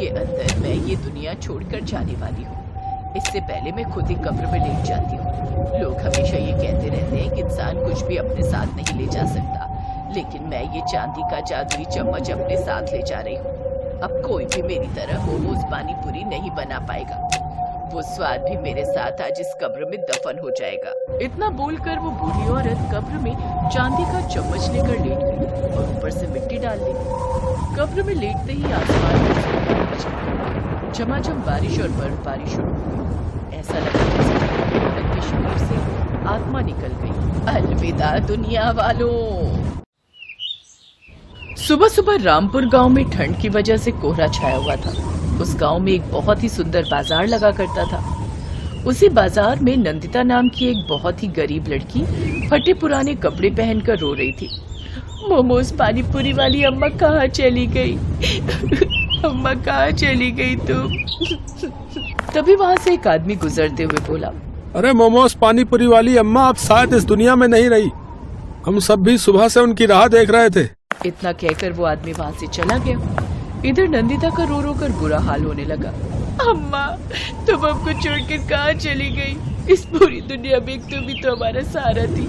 के अंदर मैं ये दुनिया छोड़कर जाने वाली हूँ। इससे पहले मैं खुद ही कब्र में लेट जाती हूँ। लोग हमेशा ये कहते रहते हैं कि इंसान कुछ भी अपने साथ नहीं ले जा सकता, लेकिन मैं ये चांदी का जादुई चम्मच अपने साथ ले जा रही हूँ। अब कोई भी मेरी तरह मोमोज पानी पूरी नहीं बना पाएगा। वो स्वाद भी मेरे साथ आज इस कब्र में दफन हो जाएगा। इतना बोलकर वो बूढ़ी औरत कब्र में चांदी का चम्मच लेकर लेट गई और ऊपर से मिट्टी डाल दी। कब्र में लेटते ही आसमान में झमाझम बारिश और बर्फबारी शुरू हो गई। ऐसा लगा जैसे औरत के शरीर से आत्मा निकल गई। अलविदा दुनिया वालों। सुबह सुबह रामपुर गांव में ठंड की वजह से कोहरा छाया हुआ था। उस गांव में एक बहुत ही सुंदर बाजार लगा करता था। उसी बाजार में नंदिता नाम की एक बहुत ही गरीब लड़की फटे पुराने कपड़े पहनकर रो रही थी। मोमोज पानी पूरी वाली अम्मा कहाँ चली गई? अम्मा कहाँ चली गई तुम? तभी वहाँ से एक आदमी गुजरते हुए बोला, अरे मोमोज पानी पूरी वाली अम्मा अब शायद इस दुनिया में नहीं रही। हम सब भी सुबह से उनकी राह देख रहे थे। इतना कहकर वो आदमी वहाँ से चला गया। इधर नंदिता का रो रो कर बुरा हाल होने लगा। अम्मा तुम हमको छोड़कर कहाँ चली गई? इस पूरी दुनिया में तुम ही तो हमारा सहारा थी।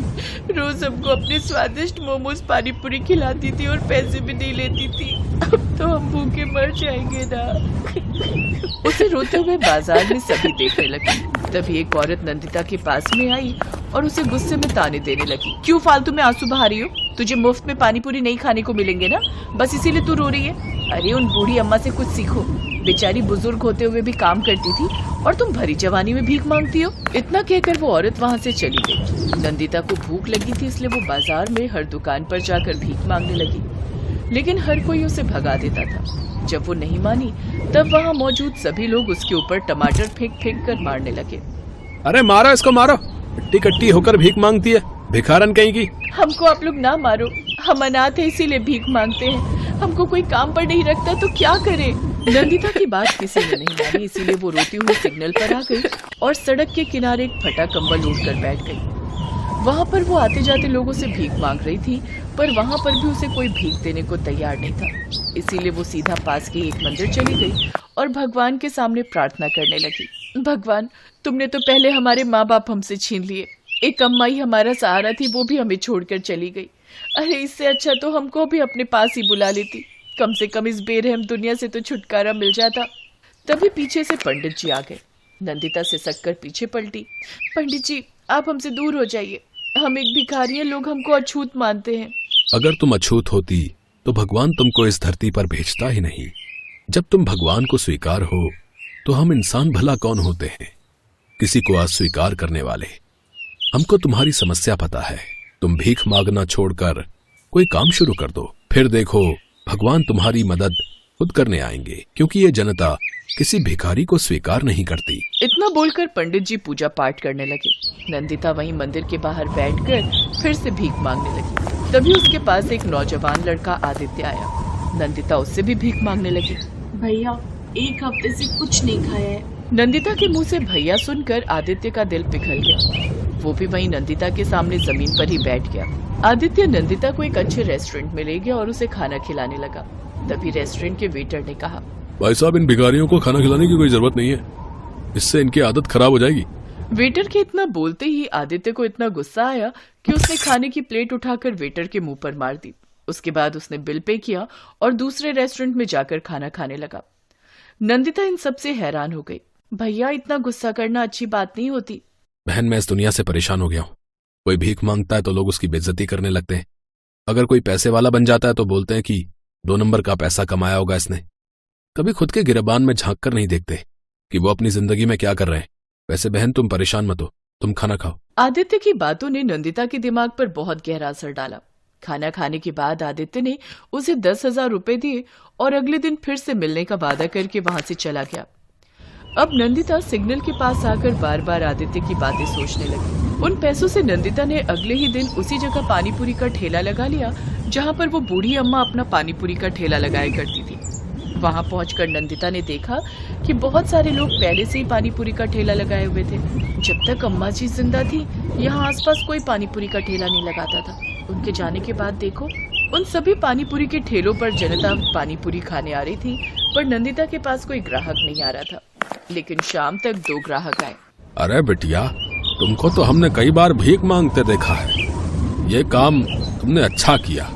रोज हमको अपने स्वादिष्ट मोमोज पानी पूरी खिलाती थी और पैसे भी नहीं लेती थी। अब तो हम भूखे मर जाएंगे ना। उसे रोते हुए बाजार में सभी देखने लगे। तभी एक औरत नंदिता के पास में आई और उसे गुस्से में ताने देने लगी। क्यों फालतू में आंसू बहा रही हो? तुझे मुफ्त में पानी पूरी नहीं खाने को मिलेंगे ना, बस इसीलिए तू रो रही है। अरे उन बूढ़ी अम्मा से कुछ सीखो। बेचारी बुजुर्ग होते हुए भी काम करती थी और तुम भरी जवानी में भीख मांगती हो। इतना कहकर वो औरत वहाँ से चली गई। नंदिता को भूख लगी थी, इसलिए वो बाजार में हर दुकान पर जाकर भीख मांगने लगी, लेकिन हर कोई उसे भगा देता था। जब वो नहीं मानी तब वहाँ मौजूद सभी लोग उसके ऊपर टमाटर फेंक फेंक कर मारने लगे। अरे मारो इसको, मारो। इट्टी कट्टी होकर भीख मांगती है, भिखारन कहीं की। हमको आप लोग ना मारो, हम अनाथ है इसीलिए भीख मांगते हैं। हमको कोई काम पर नहीं रखता तो क्या करे? नंदिता की बात किसी ने नहीं मानी, इसीलिए वो रोती हुई सिग्नल पर आ गई और सड़क के किनारे एक फटा कंबल ओढ़कर बैठ गई। वहाँ पर वो आते जाते लोगों से भीख मांग रही थी, पर वहाँ पर भी उसे कोई भीख देने को तैयार नहीं था। इसीलिए वो सीधा पास के एक मंदिर चली गई और भगवान के सामने प्रार्थना करने लगी। भगवान, तुमने तो पहले हमारे माँ बाप हमसे छीन लिए। एक अम्मा ही हमारा सहारा थी, वो भी हमें छोड़कर चली गई। अरे इससे अच्छा तो हमको भी अपने पास ही बुला लेती। कम से कम इस बेरहम दुनिया से तो छुटकारा मिल जाता। तभी पीछे से पंडित जी आ गए। नंदिता सिसक कर पीछे पलटी। पंडित जी, आप हमसे दूर हो जाइए। हम एक भिखारी हैं, लोग हमको अछूत मानते हैं। अगर तुम अछूत होती तो भगवान तुमको इस धरती पर भेजता ही नहीं। जब तुम भगवान को स्वीकार हो तो हम इंसान भला कौन होते हैं, किसी को अस्वीकार करने वाले। हमको तुम्हारी समस्या पता है। तुम भीख मांगना छोड़कर कोई काम शुरू कर दो, फिर देखो भगवान तुम्हारी मदद खुद करने आएंगे, क्योंकि ये जनता किसी भिखारी को स्वीकार नहीं करती। इतना बोलकर पंडित जी पूजा पाठ करने लगे। नंदिता वहीं मंदिर के बाहर बैठकर फिर से भीख मांगने लगी। तभी उसके पास एक नौजवान लड़का आदित्य आया। नंदिता उससे भी भीख मांगने लगी। भैया, एक हफ्ते से कुछ नहीं खाया है। नंदिता के मुंह से भैया सुनकर आदित्य का दिल पिघल गया। वो भी वहीं नंदिता के सामने जमीन पर ही बैठ गया। आदित्य नंदिता को एक अच्छे रेस्टोरेंट में ले गया और उसे खाना खिलाने लगा। तभी रेस्टोरेंट के वेटर ने कहा, भाई साहब, इन भिखारियों को खाना खिलाने की कोई जरूरत नहीं है, इससे इनकी आदत खराब हो जाएगी। वेटर के इतना बोलते ही आदित्य को इतना गुस्सा आया कि उसने खाने की प्लेट उठाकर वेटर के मुंह पर मार दी। उसके बाद उसने बिल पे किया और दूसरे रेस्टोरेंट में जाकर खाना खाने लगा। नंदिता इन सब से हैरान हो गई। भैया, इतना गुस्सा करना अच्छी बात नहीं होती। बहन, मैं इस दुनिया से परेशान हो गया हूँ। कोई भीख मांगता है तो लोग उसकी बेइज्जती करने लगते हैं। अगर कोई पैसे वाला बन जाता है तो बोलते हैं कि 2 नंबर का पैसा कमाया होगा इसने। कभी खुद के गिरबान में झांक कर नहीं देखते कि वो अपनी जिंदगी में क्या कर रहे हैं। वैसे बहन, तुम परेशान मत हो, तुम खाना खाओ। आदित्य की बातों ने नंदिता के दिमाग पर बहुत गहरा असर डाला। खाना खाने के बाद आदित्य ने उसे 10,000 रुपए दिए और अगले दिन फिर से मिलने का वादा करके वहां से चला गया। अब नंदिता सिग्नल के पास आकर बार बार आदित्य की बातें सोचने लगी। उन पैसों से नंदिता ने अगले ही दिन उसी जगह पानीपुरी का ठेला लगा लिया जहां पर वो बूढ़ी अम्मा अपना पानीपुरी का ठेला लगाया करती थी। वहां पहुंचकर नंदिता ने देखा कि बहुत सारे लोग पहले से ही पानीपुरी का ठेला लगाए हुए थे। जब तक अम्मा जी जिंदा थी, यहाँ आसपास कोई पानीपुरी का ठेला नहीं लगाता था। उनके जाने के बाद देखो, उन सभी पानी पूरी के ठेलों पर जनता पानी पूरी खाने आ रही थी, पर नंदिता के पास कोई ग्राहक नहीं आ रहा था। लेकिन शाम तक 2 ग्राहक आए। अरे बिटिया, तुमको तो हमने कई बार भीख मांगते देखा है। ये काम तुमने अच्छा किया।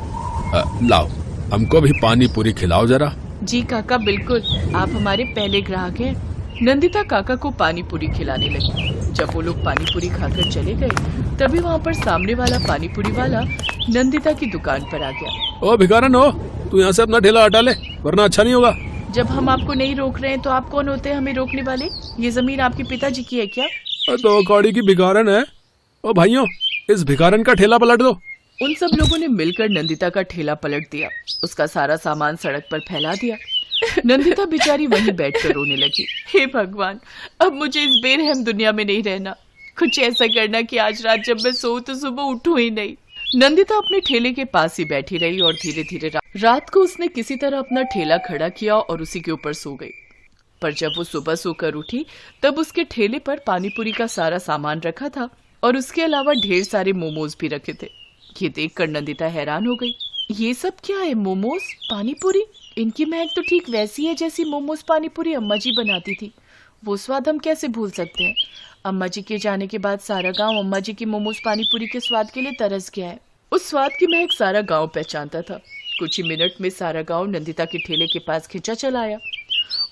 लाओ, हमको भी पानी पूरी खिलाओ जरा। जी काका, बिल्कुल, आप हमारे पहले ग्राहक हैं। नंदिता काका को पानी पूरी खिलाने लगी। जब वो लोग पानी पूरी खाकर चले गए, तभी वहाँ पर सामने वाला पानी पूरी वाला नंदिता की दुकान पर आ गया। ओ भिखारन हो, तू यहाँ से अपना ठेला हटा ले, वरना अच्छा नहीं होगा। जब हम आपको नहीं रोक रहे हैं तो आप कौन होते हैं हमें रोकने वाले? ये जमीन आपके पिताजी की है क्या? तो कौड़ी की भिखारन है। ओ भाइयों, इस भिखारन का ठेला पलट दो। उन सब लोगों ने मिलकर नंदिता का ठेला पलट दिया, उसका सारा सामान सड़क पर फैला दिया। नंदिता बेचारी वहीं बैठकर रोने लगी। हे भगवान, अब मुझे इस बेरहम दुनिया में नहीं रहना। कुछ ऐसा करना कि आज रात जब मैं सोऊं तो सुबह उठूं ही नहीं। नंदिता अपने ठेले के पास ही बैठी रही और धीरे धीरे रात को उसने किसी तरह अपना ठेला खड़ा किया और उसी के ऊपर सो गई। पर जब वो सुबह सोकर उठी, तब उसके ठेले पर पानीपुरी का सारा सामान रखा था और उसके अलावा ढेर सारे मोमोज भी रखे थे। ये देखकर नंदिता हैरान हो गई। ये सब क्या है? मोमोज, पानीपुरी? इनकी महक तो ठीक वैसी है जैसी मोमोज पानीपुरी अम्मा जी बनाती थी। वो स्वाद हम कैसे भूल सकते हैं? अम्मा जी के जाने के बाद सारा गांव अम्मा जी की मोमोज पानीपुरी के स्वाद के लिए तरस गया है। उस स्वाद की महक सारा गांव पहचानता था। कुछ ही मिनट में सारा गांव नंदिता के ठेले के पास खिंचा चला आया।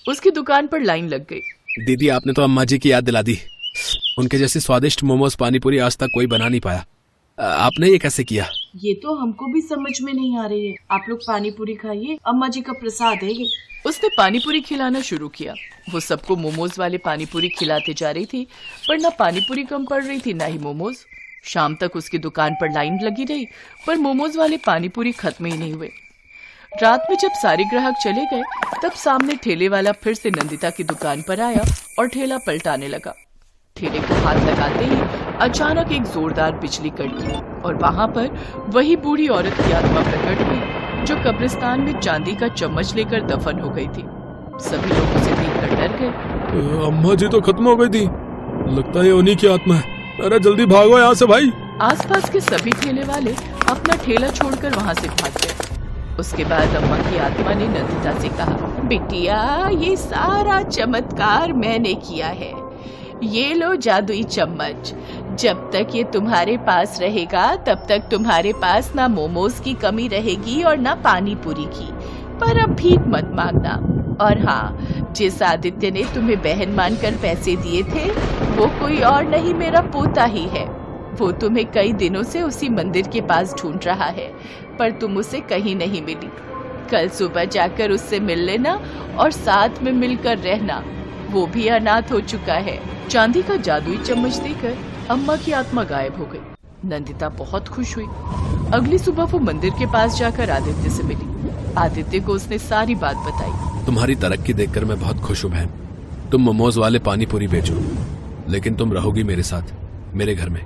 उसकी दुकान पर लाइन लग गई। दीदी, आपने तो अम्मा जी की याद दिला दी। उनके जैसे स्वादिष्ट मोमोज पानीपुरी आज तक कोई बना नहीं पाया। आपने ये कैसे किया? ये तो हमको भी समझ में नहीं आ रही है। आप लोग पानी पूरी खाइए, अम्मा जी का प्रसाद है ये। उसने पानीपुरी खिलाना शुरू किया। वो सबको मोमोज वाले पानीपुरी खिलाते जा रही थी, पर ना पानीपुरी कम पड़ रही थी ना ही मोमोज। शाम तक उसकी दुकान पर लाइन लगी रही, पर मोमोज वाले पानीपुरी खत्म ही नहीं हुए। रात में जब सारे ग्राहक चले गए, तब सामने ठेले वाला फिर से नंदिता की दुकान पर आया और ठेला पलटाने लगा। ठेले को हाथ लगाते ही अचानक एक जोरदार बिजली कड़की और वहां पर वही बूढ़ी औरत की आत्मा प्रकट हुई जो कब्रिस्तान में चांदी का चम्मच लेकर दफन हो गई थी। सभी लोग उसे देखकर डर गए। अम्मा जी तो खत्म हो गई थी, लगता है उन्हीं की आत्मा है। अरे जल्दी भागो यहाँ से भाई। आसपास के सभी ठेले वाले अपना ठेला छोड़कर वहां से भाग गए। उसके बाद अम्मा की आत्मा ने नंदिता से कहा, बिटिया, ये सारा चमत्कार मैंने किया है। ये लो जादुई चम्मच। जब तक ये तुम्हारे पास रहेगा तब तक तुम्हारे पास ना मोमोज की कमी रहेगी और ना पानी पूरी की। पर अब भीख मत मांगना। और हाँ, जिस आदित्य ने तुम्हें बहन मानकर पैसे दिए थे, वो कोई और नहीं, मेरा पोता ही है। वो तुम्हें कई दिनों से उसी मंदिर के पास ढूंढ रहा है, पर तुम उसे कहीं नहीं मिली। कल सुबह जाकर उससे मिल लेना और साथ में मिलकर रहना। वो भी अनाथ हो चुका है। चांदी का जादुई चम्मच देकर अम्मा की आत्मा गायब हो गई। नंदिता बहुत खुश हुई। अगली सुबह वो मंदिर के पास जाकर आदित्य से मिली। आदित्य को उसने सारी बात बताई। तुम्हारी तरक्की देखकर मैं बहुत खुश हूँ बहन। तुम मोमोज वाले पानी पूरी बेचो, लेकिन तुम रहोगी मेरे साथ, मेरे घर में।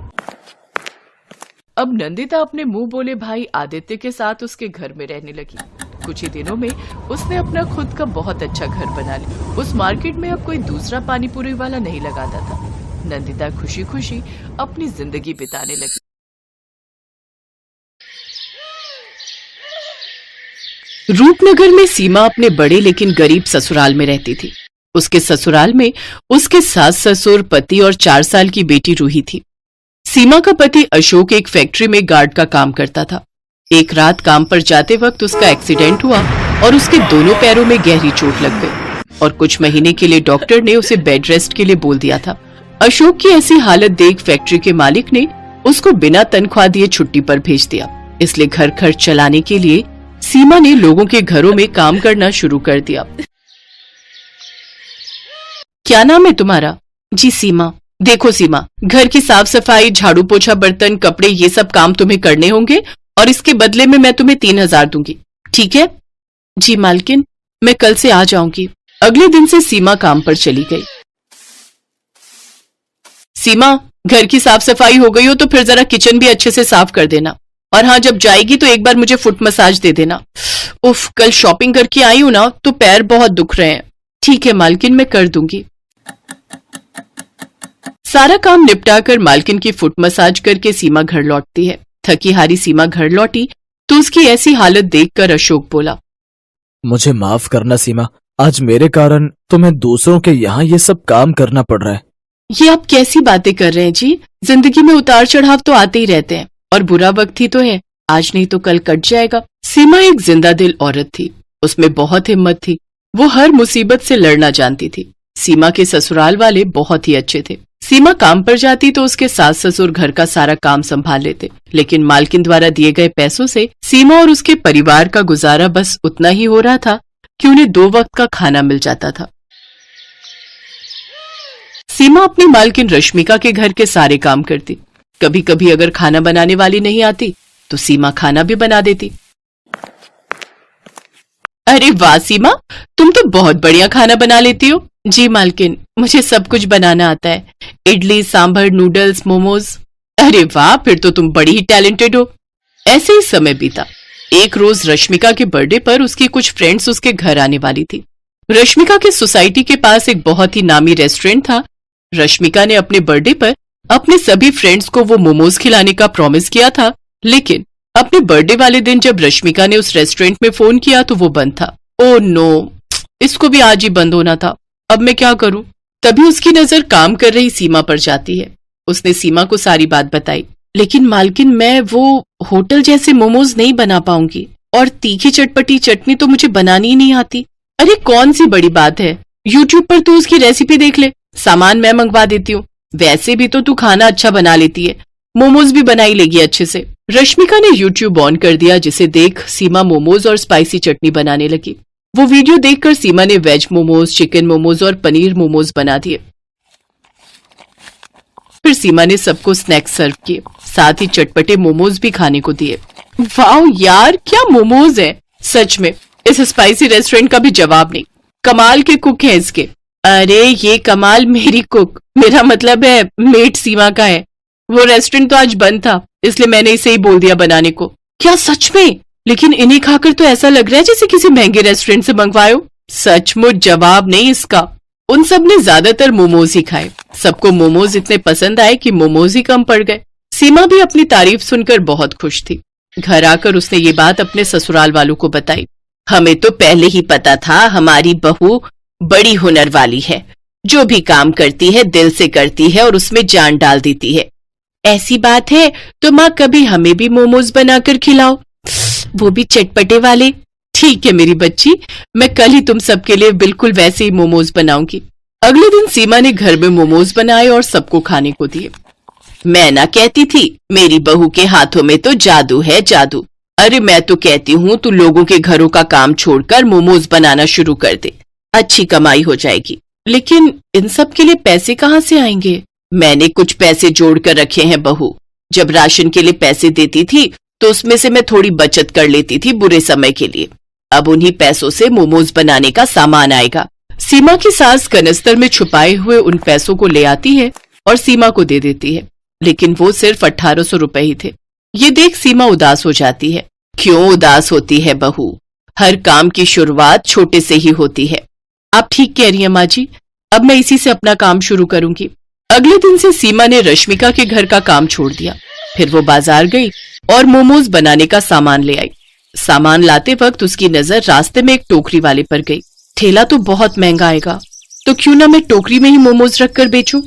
अब नंदिता अपने मुंह बोले भाई आदित्य के साथ उसके घर में रहने लगी। कुछ ही दिनों में उसने अपना खुद का बहुत अच्छा घर बना लिया। उस मार्केट में अब कोई दूसरा पानीपुरी वाला नहीं लगाता था। नंदिता खुशी खुशी अपनी जिंदगी बिताने लगी। रूपनगर में सीमा अपने बड़े लेकिन गरीब ससुराल में रहती थी। उसके ससुराल में उसके सास ससुर, पति और 4 साल की बेटी रूही थी। सीमा का पति अशोक एक फैक्ट्री में गार्ड का काम करता था। एक रात काम पर जाते वक्त उसका एक्सीडेंट हुआ और उसके दोनों पैरों में गहरी चोट लग गई और कुछ महीने के लिए डॉक्टर ने उसे बेड रेस्ट के लिए बोल दिया था। अशोक की ऐसी हालत देख फैक्ट्री के मालिक ने उसको बिना तनख्वाह दिए छुट्टी पर भेज दिया। इसलिए घर खर्च चलाने के लिए सीमा ने लोगों के घरों में काम करना शुरू कर दिया। क्या नाम है तुम्हारा? जी सीमा। देखो सीमा, घर की साफ सफाई, झाड़ू पोछा, बर्तन, कपड़े, ये सब काम तुम्हें करने होंगे और इसके बदले में मैं तुम्हें 3000 दूंगी, ठीक है? जी मालकिन, मैं कल से आ जाऊंगी। अगले दिन से सीमा काम पर चली गई। सीमा, घर की साफ सफाई हो गई हो तो फिर जरा किचन भी अच्छे से साफ कर देना। और हाँ, जब जाएगी तो एक बार मुझे फुट मसाज दे देना। उफ, कल शॉपिंग करके आई हूं ना तो पैर बहुत दुख रहे हैं। ठीक है मालकिन, मैं कर दूंगी। सारा काम निपटाकर मालकिन की फुट मसाज करके सीमा घर लौटती है। थकी हारी सीमा घर लौटी तो उसकी ऐसी हालत देखकर अशोक बोला, मुझे माफ करना सीमा, आज मेरे कारण तुम्हें दूसरों के यहाँ ये सब काम करना पड़ रहा है। ये आप कैसी बातें कर रहे हैं जी? जिंदगी में उतार चढ़ाव तो आते ही रहते हैं और बुरा वक्त ही तो है, आज नहीं तो कल कट जाएगा। सीमा एक जिंदा दिल औरत थी, उसमें बहुत हिम्मत थी, वो हर मुसीबत से लड़ना जानती थी। सीमा के ससुराल वाले बहुत ही अच्छे थे। सीमा काम पर जाती तो उसके सास ससुर घर का सारा काम संभाल लेते, लेकिन मालकिन द्वारा दिए गए पैसों से सीमा और उसके परिवार का गुजारा बस उतना ही हो रहा था कि उन्हें 2 वक्त का खाना मिल जाता था। सीमा अपनी मालकिन रश्मिका के घर के सारे काम करती। कभी कभी अगर खाना बनाने वाली नहीं आती तो सीमा खाना भी बना देती। अरे वाह सीमा, तुम तो बहुत बढ़िया खाना बना लेती हो। जी मालकिन, मुझे सब कुछ बनाना आता है, इडली, सांभर, नूडल्स, मोमोज। अरे वाह, फिर तो तुम बड़ी ही टैलेंटेड हो। ऐसे ही समय बीता। एक रोज रश्मिका के बर्थडे पर उसकी कुछ फ्रेंड्स उसके घर आने वाली थी। रश्मिका के सोसाइटी के पास एक बहुत ही नामी रेस्टोरेंट था। रश्मिका ने अपने बर्थडे पर अपने सभी फ्रेंड्स को वो मोमोज खिलाने का प्रॉमिस किया था, लेकिन अपने बर्थडे वाले दिन जब रश्मिका ने उस रेस्टोरेंट में फोन किया तो वो बंद था। ओह नो, इसको भी आज ही बंद होना था, अब मैं क्या करूं? तभी उसकी नजर काम कर रही सीमा पर जाती है। उसने सीमा को सारी बात बताई। लेकिन मालकिन, मैं वो होटल जैसे मोमोज नहीं बना पाऊंगी और तीखी चटपटी चटनी तो मुझे बनानी ही नहीं आती। अरे कौन सी बड़ी बात है, यूट्यूब पर तू उसकी रेसिपी देख ले, सामान मैं मंगवा देती हूँ। वैसे भी तो तू खाना अच्छा बना लेती है, मोमोज भी बनाई लेगी अच्छे से। रश्मिका ने यूट्यूब ऑन कर दिया, जिसे देख सीमा मोमोज और स्पाइसी चटनी बनाने लगी। वो वीडियो देखकर सीमा ने वेज मोमोज, चिकन मोमोज और पनीर मोमोज बना दिए। फिर सीमा ने सबको स्नैक्स सर्व किए, साथ ही चटपटे मोमोज भी खाने को दिए। वाह यार, क्या मोमोज है! सच में इस स्पाइसी रेस्टोरेंट का भी जवाब नहीं। कमाल के कुक हैं इसके। अरे ये कमाल मेरी कुक, मेरा मतलब है मेट सीमा का है। वो रेस्टोरेंट तो आज बंद था, इसलिए मैंने इसे ही बोल दिया बनाने को। क्या सच में? लेकिन इन्हें खाकर तो ऐसा लग रहा है जैसे किसी महंगे रेस्टोरेंट से मंगवाए हो। सचमुच जवाब नहीं इसका। उन सब ने ज्यादातर मोमोज ही खाए। सबको मोमोज इतने पसंद आए कि मोमोज ही कम पड़ गए। सीमा भी अपनी तारीफ सुनकर बहुत खुश थी। घर आकर उसने ये बात अपने ससुराल वालों को बताई। हमें तो पहले ही पता था हमारी बहू बड़ी हुनर वाली है, जो भी काम करती है दिल से करती है और उसमें जान डाल देती है। ऐसी बात है तो माँ कभी हमें भी मोमोज बनाकर खिलाओ, वो भी चटपटे वाले। ठीक है मेरी बच्ची, मैं कल ही तुम सबके लिए बिल्कुल वैसे ही मोमोज बनाऊंगी। अगले दिन सीमा ने घर में मोमोज बनाए और सबको खाने को दिए। मैं ना कहती थी मेरी बहू के हाथों में तो जादू है, जादू। अरे मैं तो कहती हूँ तू लोगों के घरों का काम छोड़कर मोमोज बनाना शुरू कर दे, अच्छी कमाई हो जाएगी। लेकिन इन सब के लिए पैसे कहाँ से आएंगे? मैंने कुछ पैसे जोड़ कर रखे हैं बहू। जब राशन के लिए पैसे देती थी तो उसमें से मैं थोड़ी बचत कर लेती थी बुरे समय के लिए। अब उन्हीं पैसों से मोमोज बनाने का सामान आएगा। सीमा की सास कनस्तर में छुपाए हुए उन पैसों को ले आती है और सीमा को दे देती है, लेकिन वो सिर्फ 1800 रुपए ही थे। ये देख सीमा उदास हो जाती है। क्यों उदास होती है बहू? हर काम की शुरुआत छोटे से ही होती है। आप ठीक कह रही हैं माँ जी, अब मैं इसी से अपना काम शुरू करूंगी। अगले दिन से सीमा ने रश्मिका के घर का काम छोड़ दिया। फिर वो बाजार गई और मोमोज बनाने का सामान ले आई। सामान लाते वक्त उसकी नजर रास्ते में एक टोकरी वाले पर गई। ठेला तो बहुत महंगा आएगा, तो क्यों ना मैं टोकरी में ही मोमोज रखकर बेचूं?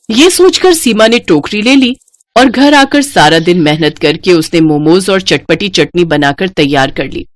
ये सोचकर सीमा ने टोकरी ले ली और घर आकर सारा दिन मेहनत करके उसने मोमोज और चटपटी चटनी बनाकर तैयार कर ली।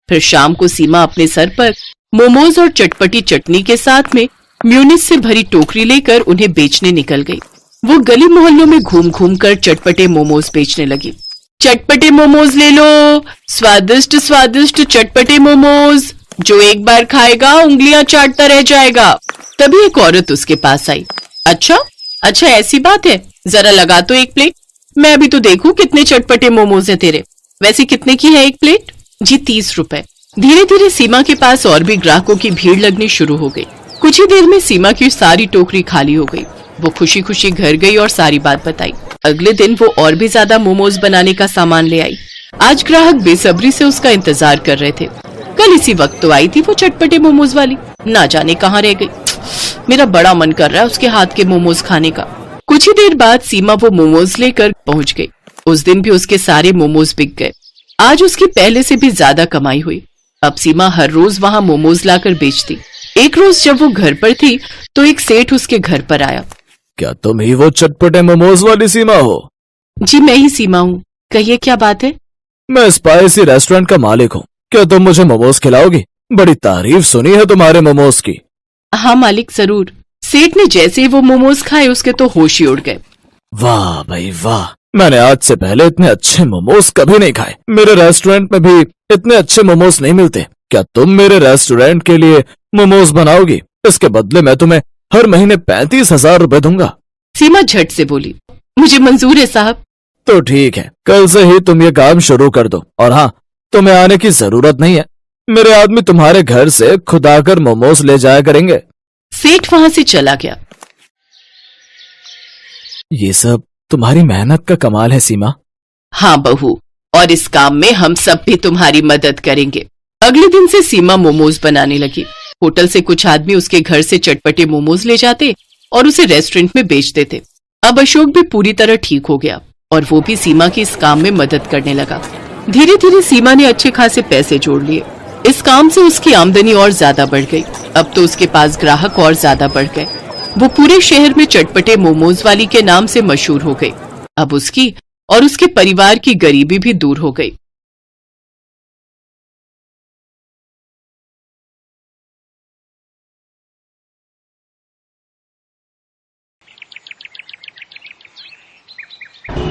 फिर शाम को सीमा अपने सर पर मोमोज और चटपटी चटनी के साथ में म्यूनिस से भरी टोकरी लेकर उन्हें बेचने निकल गई। वो गली मोहल्लों में घूम घूम कर चटपटे मोमोज बेचने लगी। चटपटे मोमोज ले लो, स्वादिष्ट स्वादिष्ट चटपटे मोमोज, जो एक बार खाएगा उंगलियां चाटता रह जाएगा। तभी एक औरत उसके पास आई। अच्छा ऐसी बात है, जरा लगा तो एक प्लेट, मैं अभी तो देखूं कितने चटपटे मोमोज है तेरे। वैसे कितने की है एक प्लेट? जी 30 रुपए। धीरे धीरे सीमा के पास और भी ग्राहकों की भीड़ लगनी शुरू हो गई। कुछ ही देर में सीमा की सारी टोकरी खाली हो गई। वो खुशी खुशी घर गई और सारी बात बताई। अगले दिन वो और भी ज्यादा मोमोज बनाने का सामान ले आई। आज ग्राहक बेसब्री से उसका इंतजार कर रहे थे। कल इसी वक्त तो आई थी वो चटपटे मोमोज वाली, ना जाने कहाँ रह गई। मेरा बड़ा मन कर रहा है उसके हाथ के मोमोज खाने का। कुछ ही देर बाद सीमा वो मोमोज लेकर पहुंच गई। उस दिन भी उसके सारे मोमोज बिक गए। आज उसकी पहले से भी ज्यादा कमाई हुई। अब सीमा हर रोज वहां मोमोज लाकर बेचती। एक रोज जब वो घर पर थी तो एक सेठ उसके घर पर आया। क्या तुम ही वो चटपटे मोमोज वाली सीमा हो? जी मैं ही सीमा हूँ, कहिए क्या बात है? मैं स्पाइसी रेस्टोरेंट का मालिक हूँ। क्या तुम मुझे मोमोज खिलाओगी? बड़ी तारीफ सुनी है तुम्हारे मोमोज की। हाँ मालिक जरूर। सेठ ने जैसे ही वो मोमोज खाए उसके तो होश ही उड़ गए। वाह भाई वाह, मैंने आज से पहले इतने अच्छे मोमोज कभी नहीं खाए। मेरे रेस्टोरेंट में भी इतने अच्छे मोमोज नहीं मिलते। क्या तुम मेरे रेस्टोरेंट के लिए मोमोज बनाओगी? इसके बदले मैं तुम्हें हर महीने 35,000 रुपए दूंगा। सीमा झट से बोली, मुझे मंजूर है साहब। तो ठीक है, कल से ही तुम ये काम शुरू कर दो। और हाँ, तुम्हें आने की जरूरत नहीं है। मेरे आदमी तुम्हारे घर से खुद आकर मोमोज ले जाया करेंगे। सेठ वहां से चला गया। ये सब तुम्हारी मेहनत का कमाल है सीमा। हाँ बहू, और इस काम में हम सब भी तुम्हारी मदद करेंगे। अगले दिन से सीमा मोमोज बनाने लगी। होटल से कुछ आदमी उसके घर से चटपटे मोमोज ले जाते और उसे रेस्टोरेंट में बेच देते। अब अशोक भी पूरी तरह ठीक हो गया और वो भी सीमा की इस काम में मदद करने लगा। धीरे धीरे सीमा ने अच्छे खासे पैसे जोड़ लिए। इस काम से उसकी आमदनी और ज्यादा बढ़ गई। अब तो उसके पास ग्राहक और ज्यादा बढ़ गए। वो पूरे शहर में चटपटे मोमोज वाली के नाम से मशहूर हो गई। अब उसकी और उसके परिवार की गरीबी भी दूर हो गई।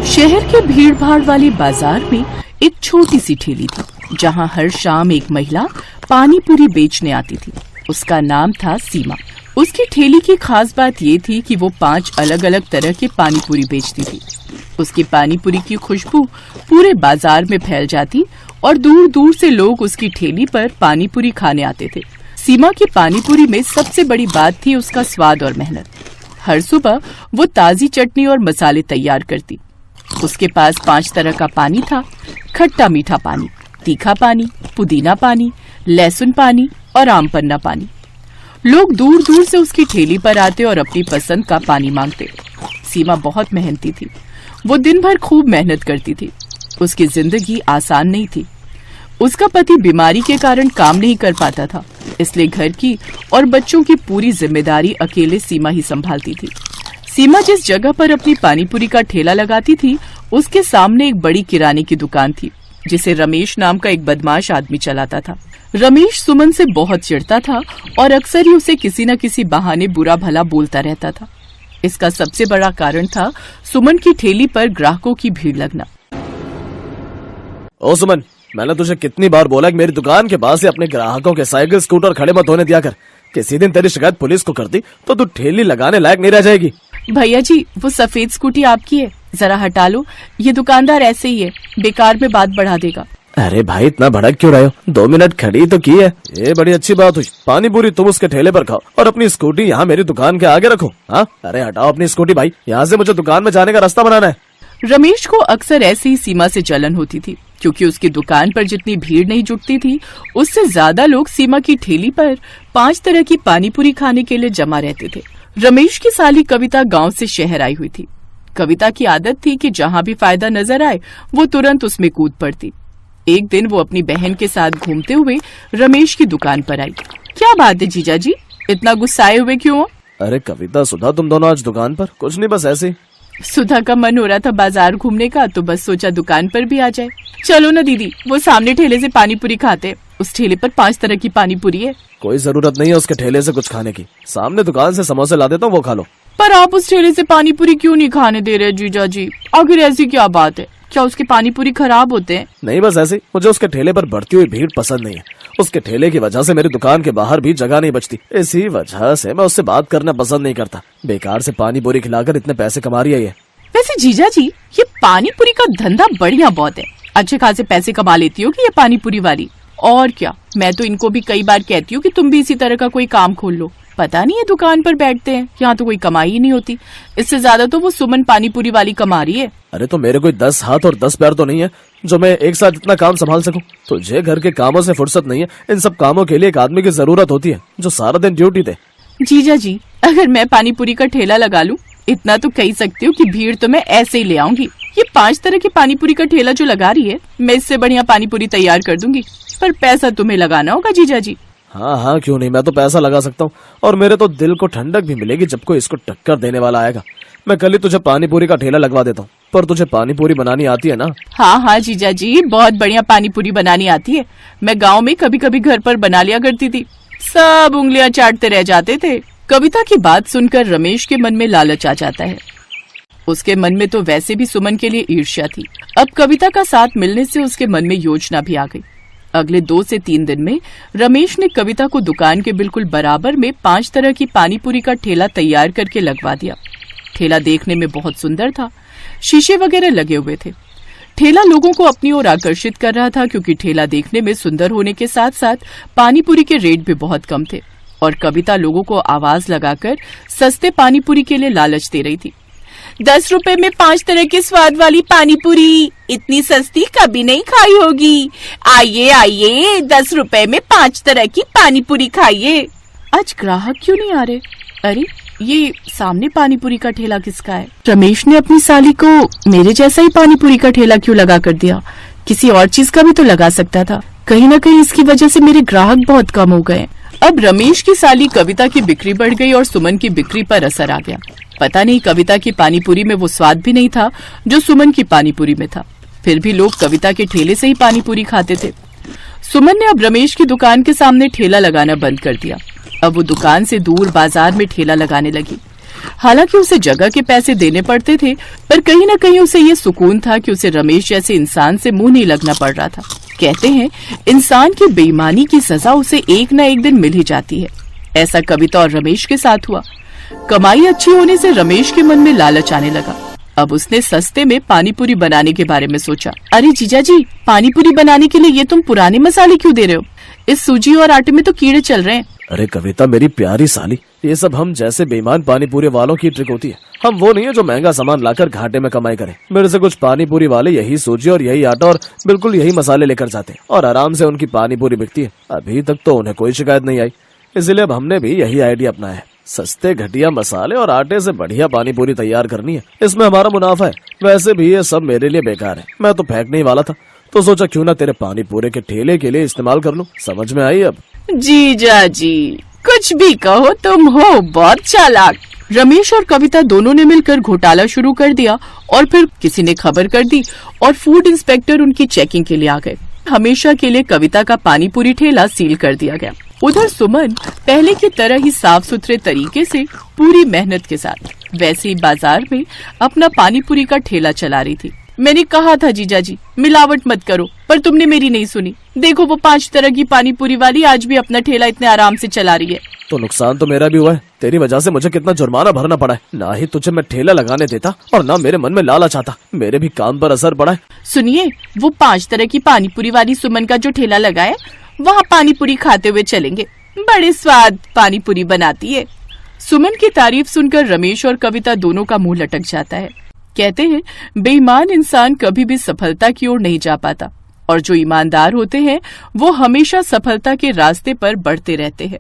शहर के भीड़ भाड़ वाली बाजार में एक छोटी सी ठेली थी जहां हर शाम एक महिला पानी पूरी बेचने आती थी। उसका नाम था सीमा। उसकी ठेली की खास बात ये थी कि वो 5 अलग अलग तरह के पानी पूरी बेचती थी। उसकी पानी पूरी की खुशबू पूरे बाजार में फैल जाती और दूर दूर से लोग उसकी ठेली पर पानी पूरी खाने आते थे। सीमा की पानी पूरी में सबसे बड़ी बात थी उसका स्वाद और मेहनत। हर सुबह वो ताजी चटनी और मसाले तैयार करती। उसके पास 5 तरह का पानी था, खट्टा मीठा पानी, तीखा पानी, पुदीना पानी, लहसुन पानी और आम पन्ना पानी। लोग दूर दूर से उसकी ठेली पर आते और अपनी पसंद का पानी मांगते। सीमा बहुत मेहनती थी। वो दिन भर खूब मेहनत करती थी। उसकी जिंदगी आसान नहीं थी। उसका पति बीमारी के कारण काम नहीं कर पाता था, इसलिए घर की और बच्चों की पूरी जिम्मेदारी अकेले सीमा ही संभालती थी। सीमा जिस जगह पर अपनी पानीपुरी का ठेला लगाती थी उसके सामने एक बड़ी किराने की दुकान थी जिसे रमेश नाम का एक बदमाश आदमी चलाता था। रमेश सुमन से बहुत चिढ़ता था और अक्सर ही उसे किसी न किसी बहाने बुरा भला बोलता रहता था। इसका सबसे बड़ा कारण था सुमन की ठेली पर ग्राहकों की भीड़ लगना। ओ सुमन, मैंने तुझे कितनी बार बोला कि मेरी दुकान के पास से अपने ग्राहकों के साइकिल स्कूटर खड़े मत होने दिया कर। किसी दिन तेरी शिकायत पुलिस को कर दी तो तू ठेली लगाने लायक नहीं रह जाएगी। भैया जी, वो सफेद स्कूटी आपकी है, जरा हटा लो। ये दुकानदार ऐसे ही है, बेकार में बात बढ़ा देगा। अरे भाई, इतना भड़क क्यों रहे हो? 2 मिनट खड़ी तो की है। ये बड़ी अच्छी बात हुई। पानी पूरी तुम उसके ठेले पर खाओ और अपनी स्कूटी यहाँ मेरी दुकान के आगे रखो। हाँ, अरे हटाओ अपनी स्कूटी भाई, यहाँ से मुझे दुकान में जाने का रास्ता बनाना है। रमेश को अक्सर ऐसी ही सीमा से जलन होती थी क्योंकि उसकी दुकान पर जितनी भीड़ नहीं जुटती थी उससे ज्यादा लोग सीमा की ठेली पर 5 तरह की पानीपुरी खाने के लिए जमा रहते थे। रमेश की साली कविता गांव से शहर आई हुई थी। कविता की आदत थी कि जहां भी फायदा नजर आए वो तुरंत उसमें कूद पड़ती। एक दिन वो अपनी बहन के साथ घूमते हुए रमेश की दुकान पर आई। क्या बात है जीजा जी, इतना गुस्साए हुए क्यों हो? अरे कविता, सुधा, तुम दोनों आज दुकान पर? कुछ नहीं, बस ऐसे। सुधा का मन हो रहा था बाजार घूमने का तो बस सोचा दुकान पर भी आ जाए। चलो ना दीदी, वो सामने ठेले से पानीपुरी खाते। उस ठेले पर 5 तरह की पानीपुरी है। कोई जरूरत नहीं है उसके ठेले से कुछ खाने की। सामने दुकान से समोसे ला देता हूँ, वो खा लो। पर आप उस ठेले से पानीपुरी क्यों नहीं खाने दे रहे जीजा जी? आखिर ऐसी क्या बात है? क्या उसके पानीपुरी खराब होते हैं? नहीं, बस ऐसे। मुझे उसके ठेले पर बढ़ती हुई भीड़ पसंद नहीं है। उसके ठेले की वजह से मेरी दुकान के बाहर भी जगह नहीं बचती। इसी वजह से मैं उससे बात करना पसंद नहीं करता। बेकार से पानी पूरी खिलाकर इतने पैसे कमा रही है ये। वैसे जीजा जी, ये पानीपुरी का धंधा बढ़िया बहुत है। अच्छे खासे पैसे कमा लेती हो कि ये पानीपुरी वाली। और क्या, मैं तो इनको भी कई बार कहती हूँ कि तुम भी इसी तरह का कोई काम खोल लो। पता नहीं है दुकान पर बैठते हैं, यहाँ तो कोई कमाई ही नहीं होती। इससे ज्यादा तो वो सुमन पानीपुरी वाली कमा रही है। अरे तो मेरे कोई 10 हाथ और 10 पैर तो नहीं है जो मैं एक साथ इतना काम संभाल सकूं। तुझे घर के कामों से फुर्सत नहीं है। इन सब कामों के लिए एक आदमी की जरूरत होती है जो सारा दिन ड्यूटी दे। जीजा जी, अगर मैं पानीपुरी का ठेला लगा लूं इतना तो कह सकती हूँ कि भीड़ तो मैं ऐसे ही ले आऊंगी। ये 5 तरह की पानीपुरी का ठेला जो लगा रही है, मैं इससे बढ़िया पानीपुरी तैयार कर दूंगी, पर पैसा तुम्हें लगाना होगा जीजा जी। हाँ हाँ क्यों नहीं, मैं तो पैसा लगा सकता हूँ, और मेरे तो दिल को ठंडक भी मिलेगी जब कोई इसको टक्कर देने वाला आएगा। मैं कल ही तुझे पानीपुरी का ठेला लगवा देता हूँ। पर तुझे पानीपुरी बनानी आती है ना? हाँ हाँ जीजा जी, बहुत बढ़िया पानीपुरी बनानी आती है। मैं गाँव में कभी कभी घर पर बना लिया करती थी, सब उंगलियां चाटते रह जाते थे। कविता की बात सुनकर रमेश के मन में लालच आ जाता है। उसके मन में तो वैसे भी सुमन के लिए ईर्ष्या थी, अब कविता का साथ मिलने से उसके मन में योजना भी आ गई। अगले 2 से 3 दिन में रमेश ने कविता को दुकान के बिल्कुल बराबर में 5 तरह की पानीपुरी का ठेला तैयार करके लगवा दिया। ठेला देखने में बहुत सुंदर था, शीशे वगैरह लगे हुए थे। ठेला लोगों को अपनी ओर आकर्षित कर रहा था, क्योंकि ठेला देखने में सुंदर होने के साथ साथ पानीपुरी के रेट भी बहुत कम थे, और कविता लोगों को आवाज लगाकर सस्ते पानीपुरी के लिए लालच दे रही थी। 10 रुपए में 5 तरह के स्वाद वाली पानीपुरी, इतनी सस्ती कभी नहीं खाई होगी। आइए आइए, 10 रुपए में 5 तरह की पानीपुरी खाइए। आज ग्राहक क्यों नहीं आ रहे? अरे ये सामने पानीपुरी का ठेला किसका है? रमेश ने अपनी साली को मेरे जैसा ही पानीपुरी का ठेला क्यों लगा कर दिया? किसी और चीज का भी तो लगा सकता था। कहीं न कहीं इसकी वजह से मेरे ग्राहक बहुत कम हो गए। अब रमेश की साली कविता की बिक्री बढ़ गई और सुमन की बिक्री पर असर आ गया। पता नहीं कविता की पानीपुरी में वो स्वाद भी नहीं था जो सुमन की पानीपुरी में था, फिर भी लोग कविता के ठेले से ही पानीपुरी खाते थे। सुमन ने अब रमेश की दुकान के सामने ठेला लगाना बंद कर दिया। अब वो दुकान से दूर बाजार में ठेला लगाने लगी। हालांकि उसे जगह के पैसे देने पड़ते थे, पर कहीं न कहीं उसे ये सुकून था कि उसे रमेश जैसे इंसान से मुंह नहीं लगना पड़ रहा था। कहते हैं इंसान की बेईमानी की सजा उसे एक न एक दिन मिल ही जाती है। ऐसा कविता और रमेश के साथ हुआ। कमाई अच्छी होने से रमेश के मन में लालच आने लगा। अब उसने सस्ते में पानीपुरी बनाने के बारे में सोचा। अरे जीजा जी, पानीपुरी बनाने के लिए ये तुम पुराने मसाले क्यों दे रहे हो? इस सूजी और आटे में तो कीड़े चल रहे हैं। अरे कविता मेरी प्यारी साली, ये सब हम जैसे बेईमान पानीपुरी वालों की ट्रिक होती है। हम वो नहीं है जो महंगा सामान लाकर घाटे में कमाई करें। मेरे से कुछ पानीपुरी वाले यही सूजी और यही आटा और बिल्कुल यही मसाले लेकर जाते हैं और आराम से उनकी पानीपुरी बिकती है। अभी तक तो उन्हें कोई शिकायत नहीं आई, इसलिए अब हमने भी यही आइडिया अपनाया है। सस्ते घटिया मसाले और आटे से बढ़िया पानीपुरी तैयार करनी है, इसमें हमारा मुनाफा है। वैसे भी ये सब मेरे लिए बेकार है, मैं तो फेंकने ही वाला था, तो सोचा क्यों ना तेरे पानीपुरी के ठेले के लिए इस्तेमाल कर लूं। समझ में आई अब? जीजा जी, कुछ भी कहो, तुम हो बहुत चालाक। रमेश और कविता दोनों ने मिलकर घोटाला शुरू कर दिया और फिर किसी ने खबर कर दी और फूड इंस्पेक्टर उनकी चेकिंग के लिए आ गए। हमेशा के लिए कविता का पानीपुरी ठेला सील कर दिया गया। उधर सुमन पहले की तरह ही साफ सुथरे तरीके से पूरी मेहनत के साथ वैसे ही बाजार में अपना पानीपुरी का ठेला चला रही थी। मैंने कहा था जीजा जी, मिलावट मत करो, पर तुमने मेरी नहीं सुनी। देखो वो 5 तरह की पानीपुरी वाली आज भी अपना ठेला इतने आराम से चला रही है। तो नुकसान तो मेरा भी हुआ है। तेरी वजह से मुझे कितना जुर्माना भरना पड़ा है। ना ही तुझे मैं ठेला लगाने देता और ना मेरे मन में लालच आता। मेरे भी काम पर असर पड़ा है। सुनिए, वो 5 तरह की पानीपुरी वाली सुमन का जो ठेला लगा है, वहाँ पानीपुरी खाते हुए चलेंगे। बड़े स्वाद पानीपुरी बनाती है। सुमन की तारीफ सुनकर रमेश और कविता दोनों का मुंह लटक जाता है। कहते हैं बेईमान इंसान कभी भी सफलता की ओर नहीं जा पाता और जो ईमानदार होते हैं वो हमेशा सफलता के रास्ते पर बढ़ते रहते हैं।